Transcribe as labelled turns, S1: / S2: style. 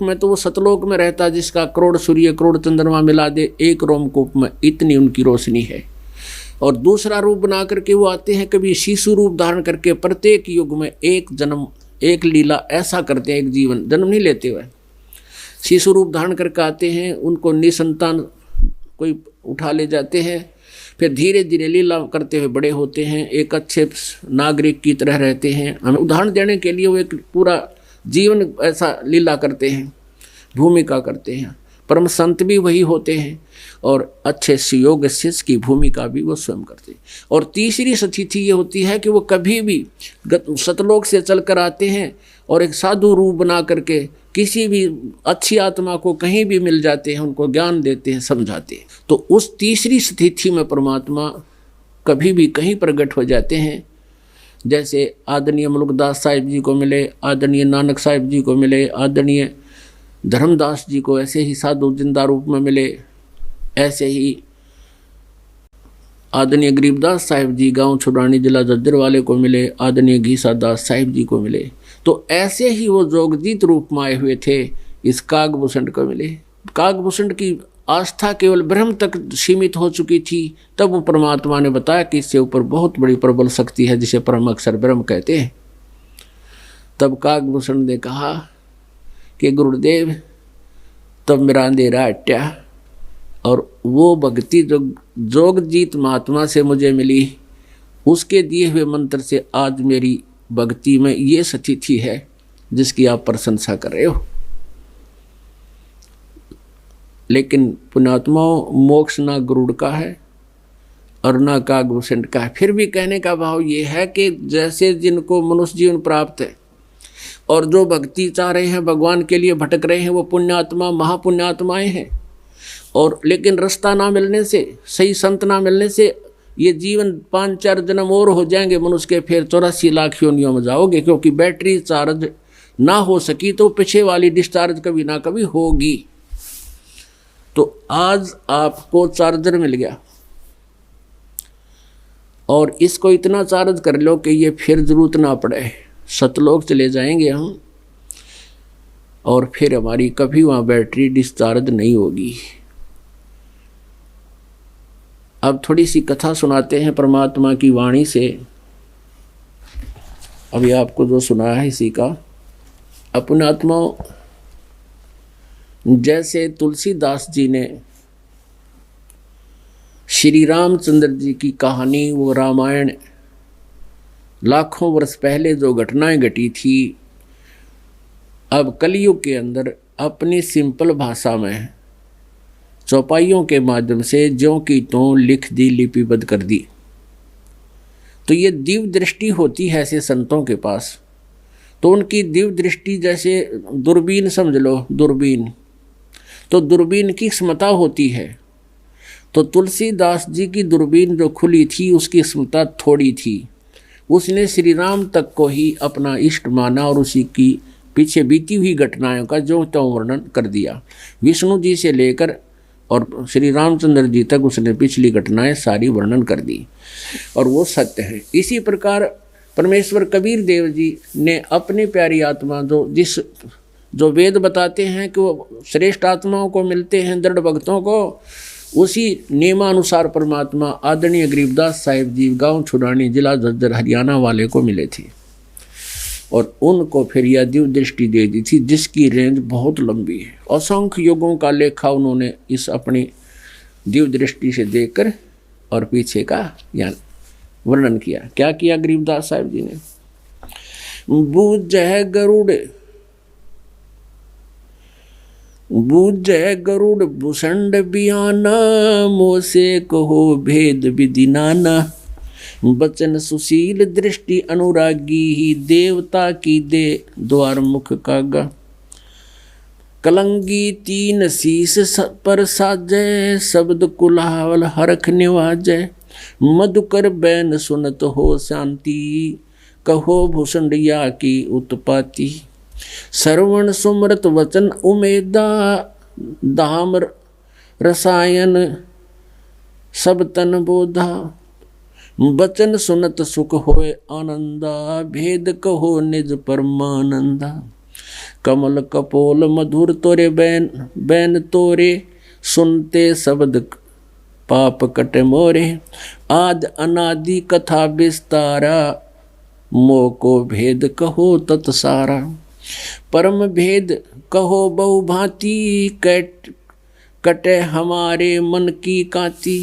S1: में तो वो सतलोक में रहता जिसका करोड़ सूर्य करोड़ चंद्रमा मिला दे एक रोमकूप में, इतनी उनकी रोशनी है। और दूसरा रूप बना करके वो आते हैं, कभी शिशु रूप धारण करके प्रत्येक युग में एक जन्म एक लीला ऐसा करते हैं, एक जीवन जन्म नहीं लेते हुए शिशु रूप धारण करके आते हैं, उनको निसंतान कोई उठा ले जाते हैं, फिर धीरे धीरे लीला करते हुए बड़े होते हैं, एक अच्छे नागरिक की तरह रहते हैं। हमें उदाहरण देने के लिए वो एक पूरा जीवन ऐसा लीला करते हैं, भूमिका करते हैं। परम संत भी वही होते हैं और अच्छे सुयोग शिष्य की भूमिका भी वो स्वयं करते हैं। और तीसरी स्थिति ये होती है कि वो कभी भी सतलोक से चलकर आते हैं और एक साधु रूप बना करके किसी भी अच्छी आत्मा को कहीं भी मिल जाते हैं, उनको ज्ञान देते हैं, समझाते हैं। तो उस तीसरी स्थिति में परमात्मा कभी भी कहीं प्रकट हो जाते हैं। जैसे आदरणीय मुल्कदास साहिब जी को मिले, आदरणीय नानक साहिब जी को मिले, आदरणीय धर्मदास जी को ऐसे ही साधु जिंदा रूप में मिले, ऐसे ही आदरणीय गरीबदास साहिब जी गांव छुड़ानी जिला जज्जर वाले को मिले, आदरणीय घीसा दास साहिब जी को मिले। तो ऐसे ही वो जोगजीत रूप में आए हुए थे इस कागभूषण को मिले। कागभूषण की आस्था केवल ब्रह्म तक सीमित हो चुकी थी, तब वो परमात्मा ने बताया कि इससे ऊपर बहुत बड़ी प्रबल शक्ति है जिसे परम अक्षर ब्रह्म कहते हैं। तब कागभूषण ने कहा कि गुरुदेव तब मेरा अंधेरा हटा, और वो भक्ति जो जोगजीत महात्मा से मुझे मिली, उसके दिए हुए मंत्र से आज मेरी भक्ति में ये स्थिति है जिसकी आप प्रशंसा कर रहे हो। लेकिन पुण्यात्माओं, मोक्ष ना गरुड़ का है और ना कागभूषण का है। फिर भी कहने का भाव ये है कि जैसे जिनको मनुष्य जीवन प्राप्त है और जो भक्ति चाह रहे हैं, भगवान के लिए भटक रहे हैं, वो पुण्यात्मा महापुण्यात्माएं हैं। और लेकिन रास्ता ना मिलने से, सही संत ना मिलने से ये जीवन 5-4 जन्म और हो जाएंगे मनुष्य के, फिर 84 लाख योनियों में जाओगे, क्योंकि बैटरी चार्ज ना हो सकी तो पीछे वाली डिस्चार्ज कभी ना कभी होगी। तो आज आपको चार्जर मिल गया और इसको इतना चार्ज कर लो कि ये फिर जरूरत ना पड़े, सतलोक चले जाएंगे हम और फिर हमारी कभी वहाँ बैटरी डिस्चार्ज नहीं होगी। अब थोड़ी सी कथा सुनाते हैं परमात्मा की वाणी से। अभी आपको जो सुना है इसी का। अपने आत्मा जैसे तुलसीदास जी ने श्री रामचंद्र जी की कहानी, वो रामायण लाखों वर्ष पहले जो घटनाएं घटी थी, अब कलयुग के अंदर अपनी सिंपल भाषा में चौपाइयों के माध्यम से ज्यों की त्यों लिख दी, लिपिबद्ध कर दी। तो ये दिव्य दृष्टि होती है ऐसे संतों के पास। तो उनकी दिव्य दृष्टि जैसे दूरबीन समझ लो, दूरबीन, तो दूरबीन की क्षमता होती है। तो तुलसीदास जी की दूरबीन जो खुली थी उसकी क्षमता थोड़ी थी। उसने श्री राम तक को ही अपना इष्ट माना और उसी की पीछे बीती हुई घटनाओं का जो त्यों वर्णन कर दिया। विष्णु जी से लेकर और श्री रामचंद्र जी तक उसने पिछली घटनाएं सारी वर्णन कर दी और वो सत्य है। इसी प्रकार परमेश्वर कबीर देव जी ने अपनी प्यारी आत्मा जो वेद बताते हैं कि वो श्रेष्ठ आत्माओं को मिलते हैं, दृढ़ भक्तों को, उसी नियमानुसार परमात्मा आदरणीय गरीबदास साहिब जी गांव छुड़ानी जिला झज्जर हरियाणा वाले को मिले थे और उनको फिर यह दिव्य दृष्टि दे दी थी जिसकी रेंज बहुत लंबी है। असंख्य युगों का लेखा उन्होंने इस अपनी दिव्य दृष्टि से देखकर और पीछे का यानी वर्णन किया। क्या किया गरीबदास साहिब जी ने? बूझे गरुड़ भूषण बियाना, मोसे कहो भेद विधि नाना, बचन सुशील दृष्टि अनुरागी ही, देवता की दे द्वार मुख कागा, कलंगी 3 शीस पर साजय, शब्द कुलावल हरख निवाजय, मधुकर बैन सुनत हो शांति, कहो भूषणिया की उत्पाती, श्रवण सुमृत वचन उमेदा, धाम रसायन सब तन बोधा, बचन सुनत सुख होए आनंदा, भेद कहो निज परमानंदा, कमल कपोल मधुर तोरे बैन बैन तोरे, सुनते शब्द पाप कटे मोरे। आद अनादि कथा विस्तारा, मोको भेद कहो तत्सारा। परम भेद कहो बहु भांति, कटे हमारे मन की कांति।